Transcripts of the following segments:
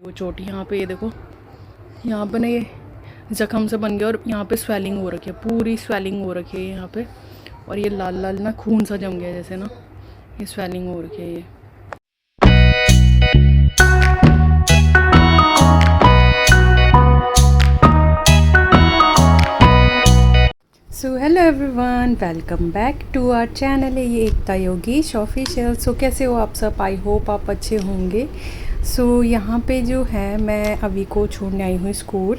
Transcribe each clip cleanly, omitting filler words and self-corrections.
वो चोटी यहाँ पे, ये देखो यहाँ पे ना ये जख्म से बन गया और यहाँ पे स्वेलिंग हो रखी है, पूरी स्वेलिंग हो रखी है यहाँ पे। और ये लाल लाल ना खून सा जम गया जैसे ना, ये स्वेलिंग हो रखी है ये। So hello everyone, welcome back to our channel है ये एकता योगेश ऑफिशियल। सो कैसे हो आप सब? आई होप आप अच्छे होंगे। सो यहाँ पे जो है मैं अभी को छोड़ने आई हूँ स्कूल,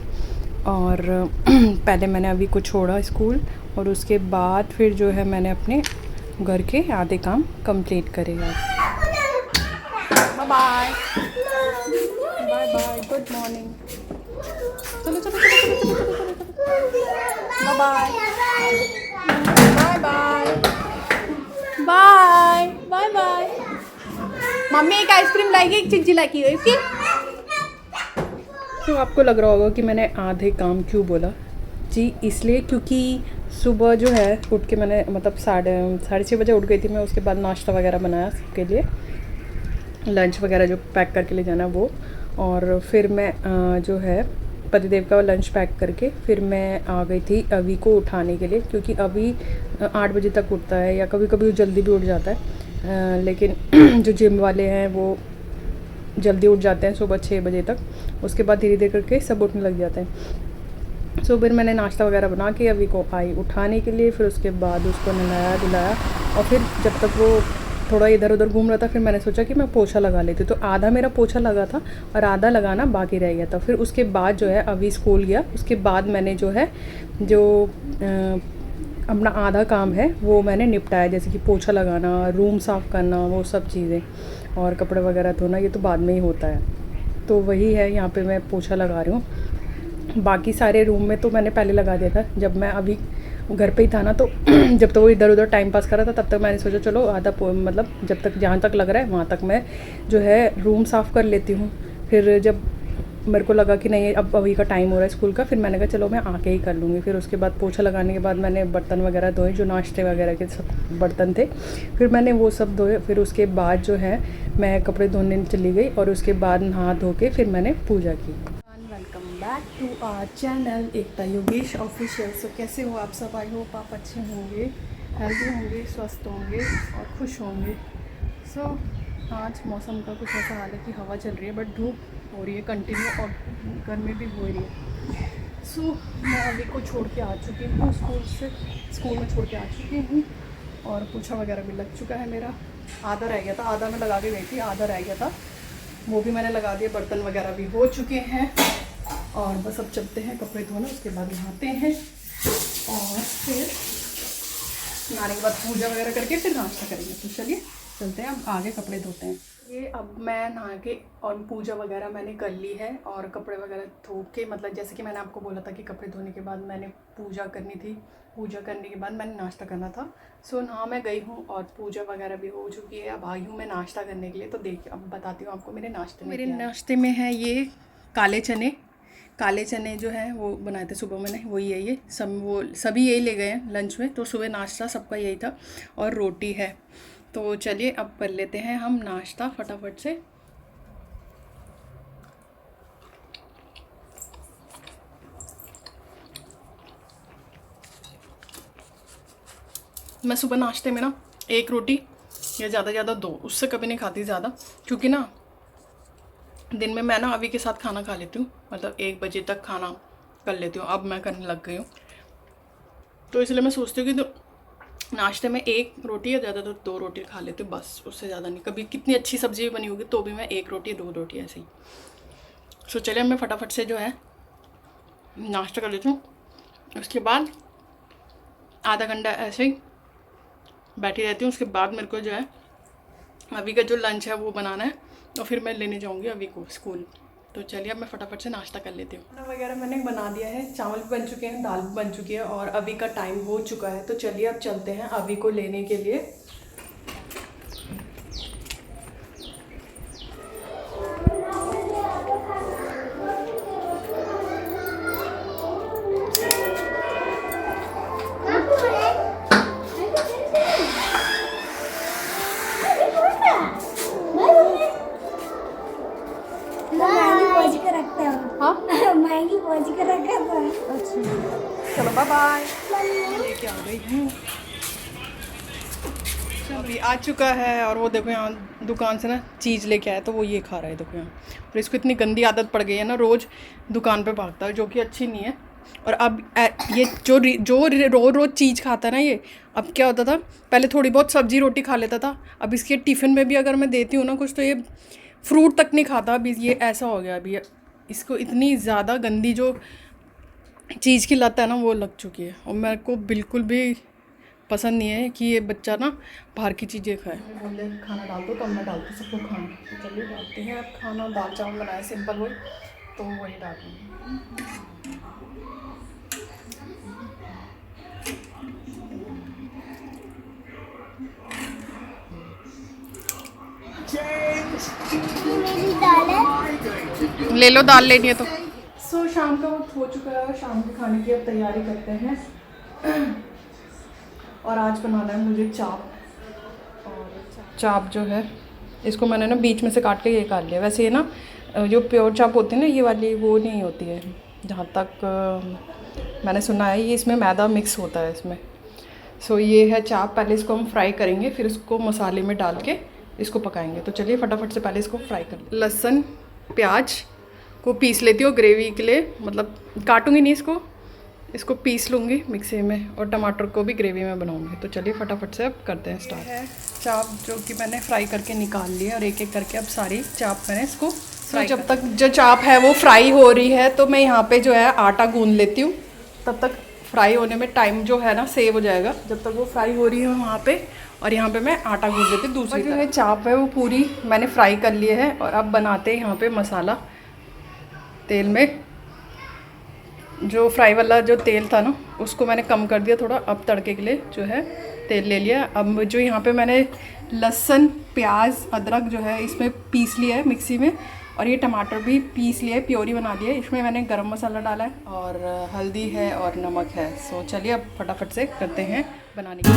और पहले मैंने अभी को छोड़ा स्कूल और उसके बाद फिर जो है मैंने अपने घर के आधे काम कंप्लीट करेगा। Bye bye bye bye, good morning. चलो चलो चलो चलो चलो चलो चलो, bye bye bye bye bye bye. Mummy एक आइसक्रीम लाएगी, एक चिज्जी लाएगी इसकी। तो आपको लग रहा होगा कि मैंने आधे काम क्यों बोला जी, इसलिए क्योंकि सुबह जो है उठ के मैंने मतलब साढ़े 6 बजे उठ गई थी मैं। उसके बाद नाश्ता वगैरह बनाया सबके लिए, लंच वगैरह जो पैक करके ले जाना वो। और फिर मैं जो है पतिदेव का लंच पैक करके फिर मैं आ गई थी अभी को उठाने के लिए, क्योंकि अभी 8 बजे तक उठता है या कभी कभी जल्दी भी उठ जाता है। लेकिन जो जिम वाले हैं वो जल्दी उठ जाते हैं सुबह 6 बजे तक, उसके बाद धीरे धीरे करके सब उठने लग जाते हैं। सो फिर मैंने नाश्ता वगैरह बना के अभी को आई उठाने के लिए, फिर उसके बाद उसको नहलाया धुलाया। और फिर जब तक वो थोड़ा इधर उधर घूम रहा था, फिर मैंने सोचा कि मैं पोछा लगा लेती। तो आधा मेरा पोछा लगा था और आधा लगाना बाकी रह गया था। फिर उसके बाद जो है अभी स्कूल गया, उसके बाद मैंने जो है अपना आधा काम है वो मैंने निपटाया, जैसे कि पोछा लगाना, रूम साफ़ करना, वो सब चीज़ें, और कपड़े वगैरह धोना ये तो बाद में ही होता है। तो वही है, यहाँ पे मैं पोछा लगा रही हूँ। बाकी सारे रूम में तो मैंने पहले लगा दिया था जब मैं अभी घर पे ही था ना। तो जब तक वो इधर उधर टाइम पास कर रहा था तब तक मैंने सोचा चलो आधा मतलब जब तक जहाँ तक लग रहा है वहाँ तक मैं जो है रूम साफ़ कर लेती हूँ। फिर जब मेरे को लगा कि नहीं अब अभी का टाइम हो रहा है स्कूल का, फिर मैंने कहा चलो मैं आके ही कर लूँगी। फिर उसके बाद पोछा लगाने के बाद मैंने बर्तन वगैरह धोए, जो नाश्ते वगैरह के सब बर्तन थे, फिर मैंने वो सब धोए। फिर उसके बाद जो है मैं कपड़े धोने चली गई और उसके बाद नहा धो के फिर मैंने पूजा की। Welcome back to our channel Ekta Yogesh official. So कैसे हो आप सब? आई होप आप अच्छे होंगे, हेल्दी होंगे, स्वस्थ होंगे और खुश होंगे। सो आज मौसम का कुछ ऐसा हाल है कि हवा चल रही है बट धूप हो रही है कंटिन्यू, और गर्मी भी हो रही है। सो मैं अभी को छोड़ के आ चुकी हूँ स्कूल में छोड़ के आ चुकी हूँ, और पोछा वगैरह भी लग चुका है मेरा। आधा रह गया था, आधा मैं लगा के गई थी, आधा रह गया था वो भी मैंने लगा दिया। बर्तन वगैरह भी हो चुके हैं और बस अब चलते हैं कपड़े धोने, उसके बाद नहाते हैं और फिर नहाने के बाद पूजा वगैरह करके फिर नाश्ता करेंगे। तो चलिए चलते हैं, अब आगे कपड़े धोते हैं। ये अब मैं नहा के और पूजा वगैरह मैंने कर ली है, और कपड़े वगैरह धो के मतलब जैसे कि मैंने आपको बोला था कि कपड़े धोने के बाद मैंने पूजा करनी थी, पूजा करने के बाद मैंने नाश्ता करना था। सो नहा मैं गई हूँ और पूजा वगैरह भी हो चुकी है। अब आई हूँ मैं नाश्ता करने के लिए। तो देखिए अब बताती हूँ आपको मेरे नाश्ते में है ये काले चने जो हैं वो बनाए थे सुबह मैंने, वही है ये सभी यही ले गए हैं लंच में। तो सुबह नाश्ता सबका यही था और रोटी है। तो चलिए अब कर लेते हैं हम नाश्ता फटाफट से। मैं सुबह नाश्ते में ना एक रोटी या ज़्यादा 2, उससे कभी नहीं खाती ज़्यादा, क्योंकि ना दिन में मैं ना अभी के साथ खाना खा लेती हूँ, मतलब 1 बजे तक खाना कर लेती हूँ। अब मैं करने लग गई हूँ, तो इसलिए मैं सोचती हूँ कि तो नाश्ते में 1 रोटी या ज़्यादा 2 रोटी खा लेती हूँ, बस उससे ज़्यादा नहीं। कभी कितनी अच्छी सब्ज़ी भी बनी होगी तो भी मैं 1 रोटी 2 रोटी ऐसे ही। सो चलिए मैं फटाफट से जो है नाश्ता कर लेती हूँ, उसके बाद आधा घंटा ऐसे ही बैठी रहती हूँ। उसके बाद मेरे को जो है अभी का जो लंच है वो बनाना है, और फिर मैं लेने जाऊँगी अभी को स्कूल। तो चलिए अब मैं फटाफट से नाश्ता कर लेती हूँ। खाना वगैरह मैंने बना दिया है, चावल भी बन चुके हैं, दाल भी बन चुकी है, और अभी का टाइम हो चुका है। तो चलिए अब चलते हैं अभी को लेने के लिए। हाँ मैगी पहुंच कर रखा था। अच्छा चलो बाय बाय। लेके आ गई हूँ, अभी आ चुका है। और वो देखो यहाँ दुकान से ना चीज़ लेके आया तो वो ये खा रहा है, देखो यहाँ। और इसको इतनी गंदी आदत पड़ गई है ना, रोज़ दुकान पे भागता है, जो कि अच्छी नहीं है। और अब ये जो रोज़ रोज़ चीज़ खाता है ना ये, अब क्या होता था, पहले थोड़ी बहुत सब्जी रोटी खा लेता था, अब इसके टिफ़िन में भी अगर मैं देती हूँ ना कुछ तो ये फ्रूट तक नहीं खाता। अभी ये ऐसा हो गया, अभी इसको इतनी ज़्यादा गंदी जो चीज़ की लत है ना वो लग चुकी है। और मेरे को बिल्कुल भी पसंद नहीं है कि ये बच्चा ना बाहर की चीज़ें खाए। बोले खाना डाल दो तो मैं डालती सबको खाना, तो चलिए डालते हैं अब खाना। दाल चावल बनाए सिंपल वही, तो वही डाल दूँगी। मेरी दाल है। ले लो, दाल लेनी है तो। सो शाम का वक्त हो चुका है, शाम के खाने की अब तैयारी करते हैं। और आज बनाना है मुझे चाप। और चाप जो है इसको मैंने ना बीच में से काट के ये काट लिया। वैसे ये ना जो प्योर चाप होती है ना ये वाली, वो नहीं होती है जहाँ तक मैंने सुना है, ये इसमें मैदा मिक्स होता है इसमें। सो ये है चाप। पहले इसको हम फ्राई करेंगे, फिर इसको मसाले में डाल के इसको पकाएंगे। तो चलिए फटाफट से पहले इसको फ्राई कर लें। लहसुन प्याज को पीस लेती हूँ ग्रेवी के लिए, मतलब काटूंगी नहीं इसको पीस लूँगी मिक्सी में। और टमाटर को भी ग्रेवी में बनाऊँगी। तो चलिए फटाफट से अब करते हैं स्टार्ट। है चाप जो कि मैंने फ्राई करके निकाल लिया, और एक एक करके अब सारी चाप मैंने इसको फ्राई। जब तक जो चाप है वो फ्राई हो रही है तो मैं यहाँ पे जो है आटा गूंद लेती हूँ, तब तक फ्राई होने में टाइम जो है ना सेव हो जाएगा। जब तक वो फ्राई हो रही है वहाँ पे, और यहाँ पे मैं आटा गूंद लेती हूँ। दूसरी जो है चाप है वो पूरी मैंने फ्राई कर ली है। और अब बनाते हैं यहाँ पे मसाला। तेल में जो फ्राई वाला जो तेल था ना उसको मैंने कम कर दिया थोड़ा। अब तड़के के लिए जो है तेल ले लिया। अब जो यहाँ पे मैंने लहसुन प्याज अदरक जो है इसमें पीस लिया है मिक्सी में, और ये टमाटर भी पीस लिया है, प्योरी बना लिया है। इसमें मैंने गरम मसाला डाला है और हल्दी है और नमक है। सो चलिए अब फटाफट से करते हैं बनाने की।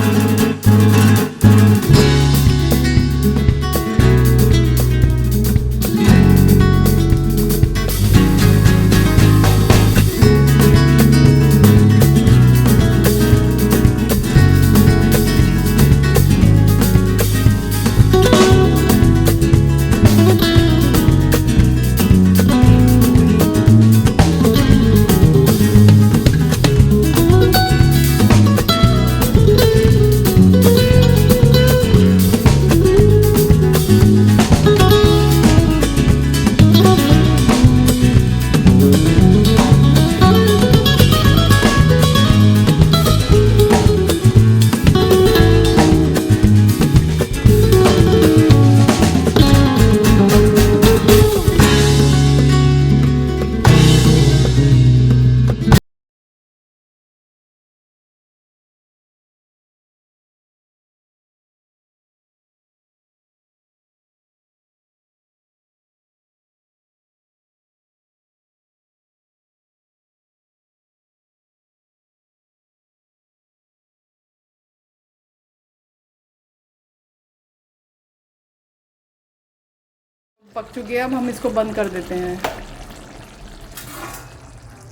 पक चुकी है, अब हम इसको बंद कर देते हैं।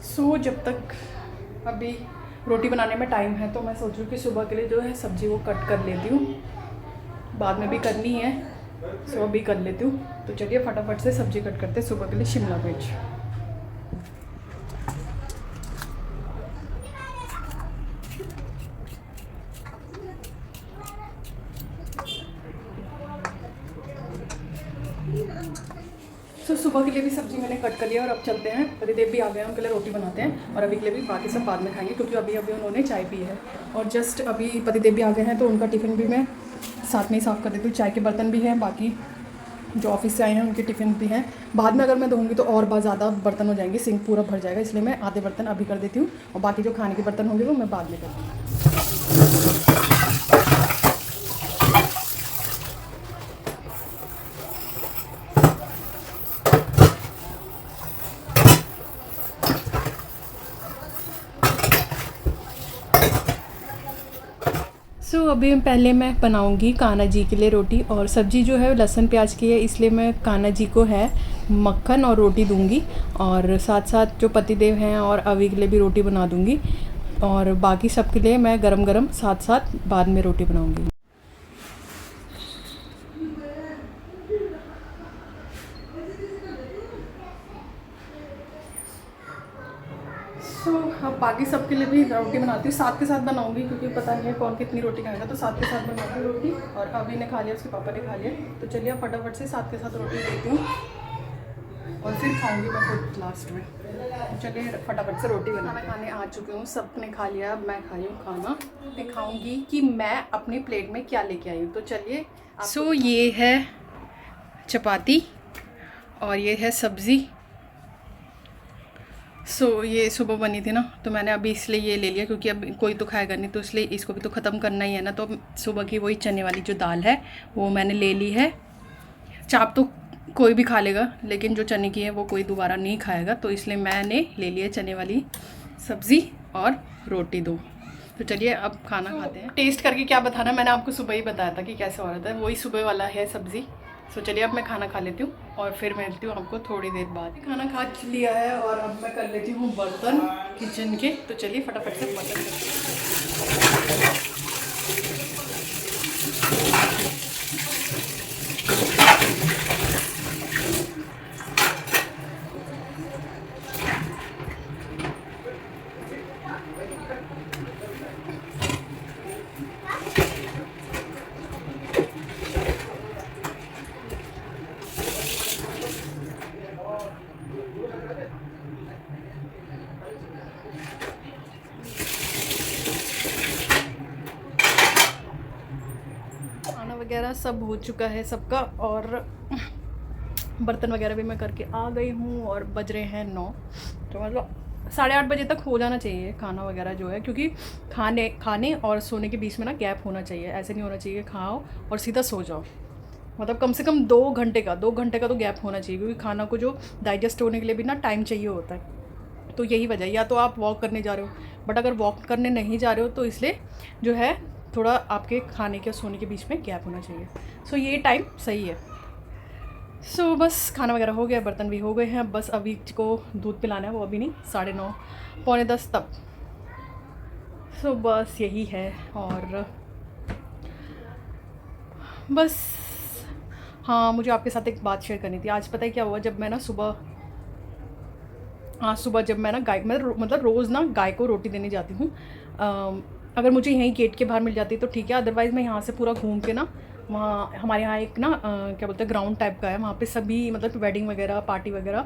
सो जब तक अभी रोटी बनाने में टाइम है तो मैं सोच रही हूँ कि सुबह के लिए जो है सब्ज़ी वो कट कर लेती हूँ, बाद में भी करनी है। सो अभी कर लेती हूँ। तो चलिए फटाफट से सब्ज़ी कट करते हैं सुबह के लिए। शिमला मिर्च, तो सुबह के लिए भी सब्ज़ी मैंने कट कर लिया। और अब चलते हैं, पतिदेव भी आ गए हैं, उनके लिए रोटी बनाते हैं। और अभी के लिए भी बाकी सब बाद में खाएंगे, क्योंकि अभी उन्होंने चाय पी है। और जस्ट अभी पतिदेव भी आ गए हैं तो उनका टिफ़िन भी मैं साथ में ही साफ़ कर देती हूँ। चाय के बर्तन भी हैं, बाकी जो ऑफिस से आए हैं उनके टिफ़िन भी हैं। बाद में अगर मैं दूँगी तो और बहुत ज़्यादा बर्तन हो जाएंगे, सिंक पूरा भर जाएगा, इसलिए मैं आधे बर्तन अभी कर देती हूँ। और बाकी जो खाने के बर्तन होंगे वो मैं बाद में करती हूँ। सो अभी पहले मैं बनाऊंगी कान्हा जी के लिए रोटी। और सब्ज़ी जो है लहसुन प्याज की है, इसलिए मैं कान्हा जी को है मक्खन और रोटी दूंगी, और साथ साथ जो पतिदेव हैं और अभी के लिए भी रोटी बना दूंगी, और बाकी सब के लिए मैं गरम गरम साथ साथ बाद में रोटी बनाऊंगी। अब बाकी सबके लिए भी रोटी बनाती हूँ, साथ के साथ बनाऊंगी क्योंकि पता नहीं है कौन कितनी रोटी खाएगा, तो साथ के साथ बनाऊंगी रोटी। और अभी ने खा लिया, उसके पापा ने खा लिया, तो चलिए अब फटाफट से साथ के साथ रोटी देती हूँ और फिर खाऊंगी मैं खुद लास्ट में। चलिए फटाफट से रोटी बनाना। खाने आ चुके हूँ, सबने खा लिया, अब मैं खाई हूँ खाना। दिखाऊंगी कि मैं अपनी प्लेट में क्या लेके आई हूँ, तो चलिए। सो ये है चपाती और ये है सब्ज़ी। ये सुबह बनी थी ना, तो मैंने अभी इसलिए ये ले लिया क्योंकि अब कोई तो खाएगा नहीं, तो इसलिए इसको भी तो ख़त्म करना ही है ना। तो सुबह की वही चने वाली जो दाल है वो मैंने ले ली है। चाप तो कोई भी खा लेगा, लेकिन जो चने की है वो कोई दोबारा नहीं खाएगा, तो इसलिए मैंने ले लिया चने वाली सब्ज़ी और रोटी दो। तो चलिए अब खाना खाते हैं। टेस्ट करके क्या बताना, मैंने आपको सुबह ही बताया था कि कैसे हो रहा था, वही सुबह वाला है सब्ज़ी। तो चलिए अब मैं खाना खा लेती हूँ और फिर मिलती हूँ आपको थोड़ी देर बाद। खाना खा लिया है और अब मैं कर लेती हूँ बर्तन किचन के, तो चलिए फटाफट से बर्तन करते हैं। वगैरह सब हो चुका है सबका, और बर्तन वगैरह भी मैं करके आ गई हूँ और बज रहे हैं 9, तो मतलब 8:30 बजे तक हो जाना चाहिए खाना वगैरह जो है, क्योंकि खाने और सोने के बीच में ना गैप होना चाहिए। ऐसे नहीं होना चाहिए खाओ और सीधा सो जाओ, मतलब कम से कम 2 घंटे का तो गैप होना चाहिए, क्योंकि खाना को जो डाइजेस्ट होने के लिए भी ना टाइम चाहिए होता है। तो यही वजह है, या तो आप वॉक करने जा रहे हो, बट अगर वॉक करने नहीं जा रहे हो तो इसलिए जो है थोड़ा आपके खाने के और सोने के बीच में गैप होना चाहिए। सो ये टाइम सही है। सो बस खाना वगैरह हो गया, बर्तन भी हो गए हैं, बस अभी को दूध पिलाना है, वो अभी नहीं, 9:30 पौने 10 तब। सो बस यही है। और बस हाँ, मुझे आपके साथ एक बात शेयर करनी थी। आज पता है क्या हुआ, जब मैं ना सुबह जब मैं ना गाय मतलब रोज़ ना गाय को रोटी देने जाती हूँ, अगर मुझे यहीं गेट के बाहर मिल जाती तो ठीक है, अदरवाइज़ मैं यहाँ से पूरा घूम के ना, वहाँ हमारे यहाँ एक ना क्या बोलते हैं ग्राउंड टाइप का है, वहाँ पे सभी मतलब वेडिंग वगैरह पार्टी वगैरह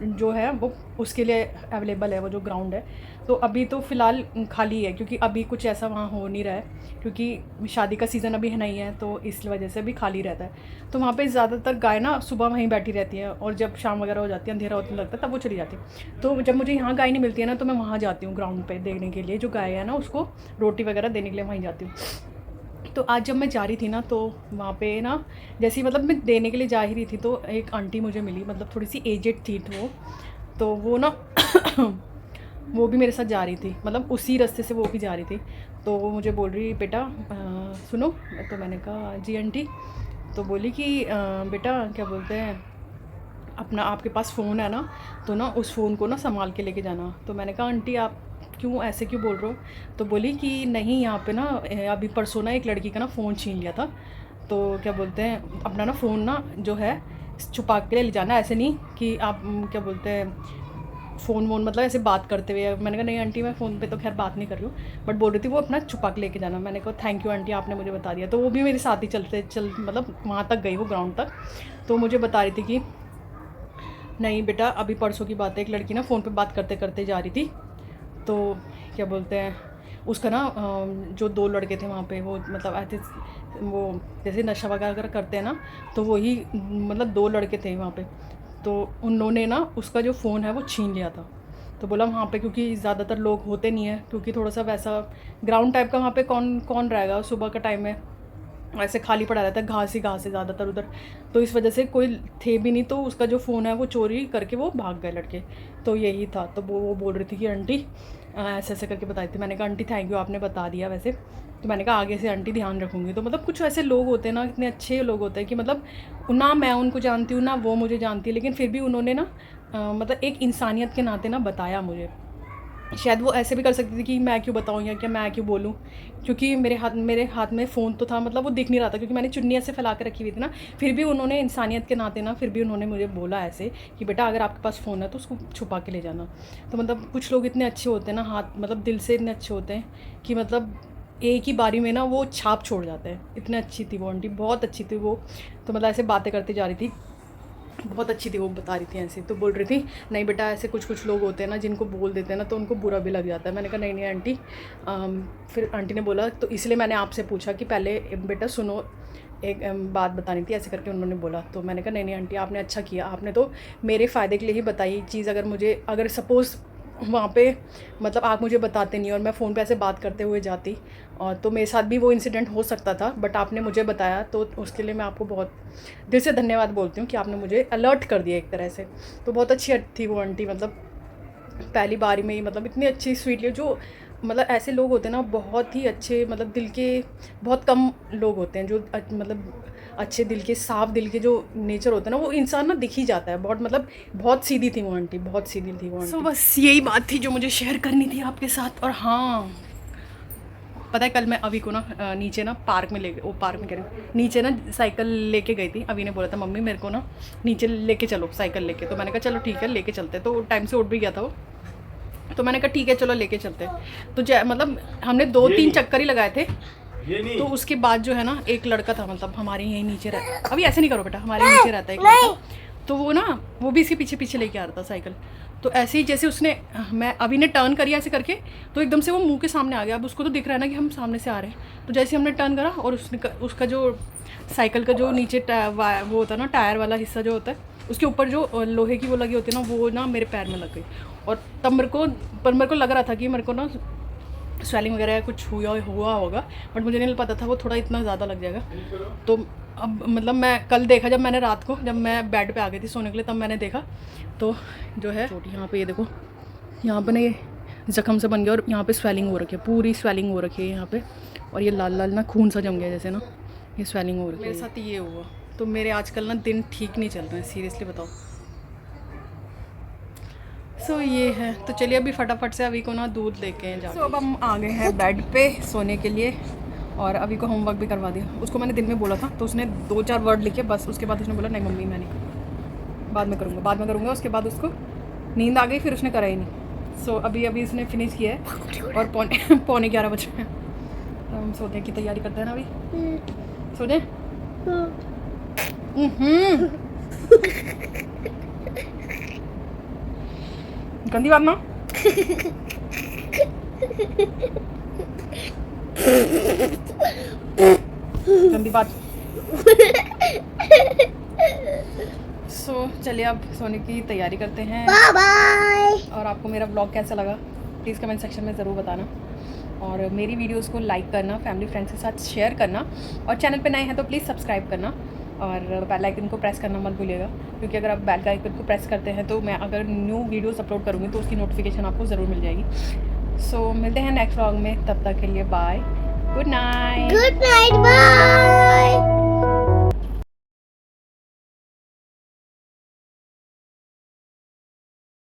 जो है वो उसके लिए अवेलेबल है वो जो ग्राउंड है। तो अभी तो फ़िलहाल खाली है, क्योंकि अभी कुछ ऐसा वहाँ हो नहीं रहा है, क्योंकि शादी का सीज़न अभी नहीं है, तो इस वजह से भी खाली रहता है। तो वहाँ पे ज़्यादातर गाय ना सुबह वहीं बैठी रहती है, और जब शाम वगैरह हो जाती है, अंधेरा होने लगता है, तब वो चली जाती है। तो जब मुझे यहाँ गाय नहीं मिलती है ना, तो मैं वहाँ जाती हूँ ग्राउंड पे देखने के लिए, जो गाय है ना उसको रोटी वगैरह देने के लिए वहीं जाती हूँ। तो आज जब मैं जा रही थी ना, तो वहाँ पे ना जैसे ही मतलब मैं देने के लिए जा ही रही थी, तो एक आंटी मुझे मिली, मतलब थोड़ी सी एजेड थी तो वो ना वो भी मेरे साथ जा रही थी, मतलब उसी रास्ते से वो भी जा रही थी। तो वो मुझे बोल रही, बेटा सुनो। तो मैंने कहा जी आंटी। तो बोली कि बेटा क्या बोलते हैं, अपना आपके पास फ़ोन है ना, तो ना उस फ़ोन को ना संभाल के लेके जाना। तो मैंने कहा आंटी आप क्यों ऐसे क्यों बोल रहे हो? तो बोली कि नहीं, यहाँ पे ना अभी परसों ना एक लड़की का ना फ़ोन छीन लिया था, तो क्या बोलते हैं अपना ना फ़ोन ना जो है छुपा के ले जाना, ऐसे नहीं कि आप क्या बोलते हैं फ़ोन वोन मतलब ऐसे बात करते हुए। मैंने कहा नहीं आंटी, मैं फ़ोन पे तो खैर बात नहीं कर रही हूँ, बट बोल रही थी वो अपना छुपा के लेके जाना। मैंने कहा थैंक यू आंटी, आपने मुझे बता दिया। तो वो भी मेरे साथ ही मतलब वहाँ तक गई, वो ग्राउंड तक। तो मुझे बता रही थी कि नहीं बेटा, अभी परसों की बात है, एक लड़की ना फ़ोन पे बात करते करते जा रही थी, तो क्या बोलते हैं उसका ना जो 2 लड़के थे वहाँ पे, वो मतलब ऐसे वो जैसे नशा वगैरह करते हैं ना, तो वही मतलब 2 लड़के थे वहाँ पे। तो उन्होंने ना उसका जो फ़ोन है वो छीन लिया था। तो बोला वहाँ पे क्योंकि ज़्यादातर लोग होते नहीं है, क्योंकि थोड़ा सा वैसा ग्राउंड टाइप का वहाँ पे कौन रहेगा, सुबह का टाइम है, ऐसे खाली पड़ा रहता है, घास ही घास है ज़्यादातर उधर, तो इस वजह से कोई थे भी नहीं, तो उसका जो फ़ोन है वो चोरी करके वो भाग गए लड़के। तो यही था। तो वो बोल रही थी कि आंटी ऐसे ऐसे करके बताई थी। मैंने कहा आंटी थैंक यू, आपने बता दिया वैसे। तो मैंने कहा आगे से आंटी ध्यान रखूँगी। तो मतलब कुछ ऐसे लोग होते हैं ना, इतने अच्छे लोग होते हैं कि मतलब ना मैं उनको जानती हूँ ना वो मुझे जानती है, लेकिन फिर भी उन्होंने ना मतलब एक इंसानियत के नाते ना बताया मुझे। शायद वो ऐसे भी कर सकती थी कि मैं क्यों बताऊँ या क्या मैं क्यों बोलूँ, क्योंकि मेरे हाथ में फ़ोन तो था, मतलब वो दिख नहीं रहा था क्योंकि मैंने चुन्नी ऐसे फैला के रखी हुई थी ना। फिर भी उन्होंने इंसानियत के नाते ना, फिर भी उन्होंने मुझे बोला ऐसे कि बेटा अगर आपके पास फ़ोन है तो उसको छुपा के ले जाना। तो मतलब कुछ लोग इतने अच्छे होते हैं ना, हाथ मतलब दिल से इतने अच्छे होते हैं कि मतलब एक ही बारी में ना वो छाप छोड़ जाते हैं। इतने अच्छी थी वो आंटी, बहुत अच्छी थी वो। तो मतलब ऐसे बातें करती जा रही थी, बहुत अच्छी थी वो, बता रही थी ऐसे। तो बोल रही थी नहीं बेटा ऐसे कुछ लोग होते हैं ना जिनको बोल देते हैं ना तो उनको बुरा भी लग जाता है। मैंने कहा नहीं आंटी। फिर आंटी ने बोला तो इसलिए मैंने आपसे पूछा कि पहले बेटा सुनो, एक बात बतानी थी ऐसे करके उन्होंने बोला। तो मैंने कहा नहीं आंटी आपने अच्छा किया, आपने तो मेरे फ़ायदे के लिए ही बताई चीज़। अगर सपोज़ वहाँ पे मतलब आप मुझे बताते नहीं और मैं फ़ोन पे ऐसे बात करते हुए जाती और तो मेरे साथ भी वो इंसिडेंट हो सकता था, बट आपने मुझे बताया तो उसके लिए मैं आपको बहुत दिल से धन्यवाद बोलती हूँ कि आपने मुझे अलर्ट कर दिया एक तरह से। तो बहुत अच्छी थी वो आंटी, मतलब पहली बारी में ही मतलब इतनी अच्छी स्वीटली। जो मतलब ऐसे लोग होते हैं ना बहुत ही अच्छे, मतलब दिल के बहुत कम लोग होते हैं जो मतलब अच्छे दिल के, साफ दिल के जो नेचर होता है ना वो इंसान ना दिख ही जाता है। बहुत मतलब बहुत सीधी थी वो आंटी, बहुत सीधी थी वो आंटी। तो बस यही बात थी जो मुझे शेयर करनी थी आपके साथ। और हाँ पता है कल मैं अभी को ना नीचे ना पार्क में नीचे ना साइकिल लेके गई थी। अभी ने बोला था मम्मी मेरे को ना नीचे लेके चलो साइकिल लेके। तो मैंने कहा चलो ठीक है लेके चलते। तो टाइम से उठ भी गया था वो, तो मैंने कहा ठीक है चलो लेके चलते। तो मतलब हमने 2-3 चक्कर ही लगाए थे। तो उसके बाद जो है ना एक लड़का था, मतलब हमारे यहीं नीचे रहता, अभी ऐसे नहीं करो बेटा, हमारे नीचे रहता है एक लड़का। तो वो ना वो भी इसके पीछे पीछे लेके आ रहा था साइकिल। तो ऐसे ही जैसे उसने मैं अभी ने टर्न करी ऐसे करके, तो एकदम से वो मुंह के सामने आ गया। अब उसको तो दिख रहा है ना कि हम सामने से आ रहे हैं। तो जैसे हमने टर्न करा और उसका जो साइकिल का जो नीचे वो होता है ना टायर वाला हिस्सा जो होता है, उसके ऊपर जो लोहे की वो लगी होती है ना, वो ना मेरे पैर में लग गई। और तब मेरे को लग रहा था कि मेरे को ना स्वेलिंग वगैरह कुछ हुआ होगा, बट मुझे नहीं पता था वो थोड़ा इतना ज़्यादा लग जाएगा। तो अब मतलब मैं कल देखा, जब मैंने रात को जब मैं बेड पे आ गई थी सोने के लिए, तब मैंने देखा तो जो है छोटी यहाँ पे ये देखो, यहाँ पे ना ये ज़ख्म से बन गया और यहाँ पे स्वेलिंग हो रखी है, पूरी स्वेलिंग हो रखी है यहाँ पे। और ये लाल लाल ना खून सा जम गया जैसे ना, ये स्वेलिंग हो रखी है। मेरे साथ ये हुआ। तो मेरे आजकल ना दिन ठीक नहीं चल रहे हैं, सीरियसली बताओ। सो ये है। तो चलिए अभी फटाफट से अभी को ना दूध लेके जाओ। अब हम आ गए हैं बेड पे सोने के लिए, और अभी को होमवर्क भी करवा दिया। उसको मैंने दिन में बोला था तो उसने 2-4 वर्ड लिखे बस। उसके बाद उसने बोला नहीं मम्मी मैं नहीं, बाद में करूँगा। उसके बाद उसको नींद आ गई, फिर उसने करा ही नहीं। सो अभी उसने फिनिश किया है और 11:15 बजे हैं। तो हम सोने की तैयारी करते हैं ना अभी। सोने गंदी बात ना। गंदी बात। चलिए अब सोने की तैयारी करते हैं। Bye bye. और आपको मेरा ब्लॉग कैसा लगा प्लीज़ कमेंट सेक्शन में ज़रूर बताना। और मेरी वीडियोस को लाइक करना, फैमिली फ्रेंड्स के साथ शेयर करना, और चैनल पे नए हैं तो प्लीज़ सब्सक्राइब करना और बेल आइकन को प्रेस करना मत भूलिएगा, क्योंकि अगर आप बेल आइकन को प्रेस करते हैं तो मैं अगर न्यू वीडियोस अपलोड करूँगी तो उसकी नोटिफिकेशन आपको ज़रूर मिल जाएगी। सो मिलते हैं नेक्स्ट व्लॉग में, तब तक के लिए bye, good night. Good night, bye.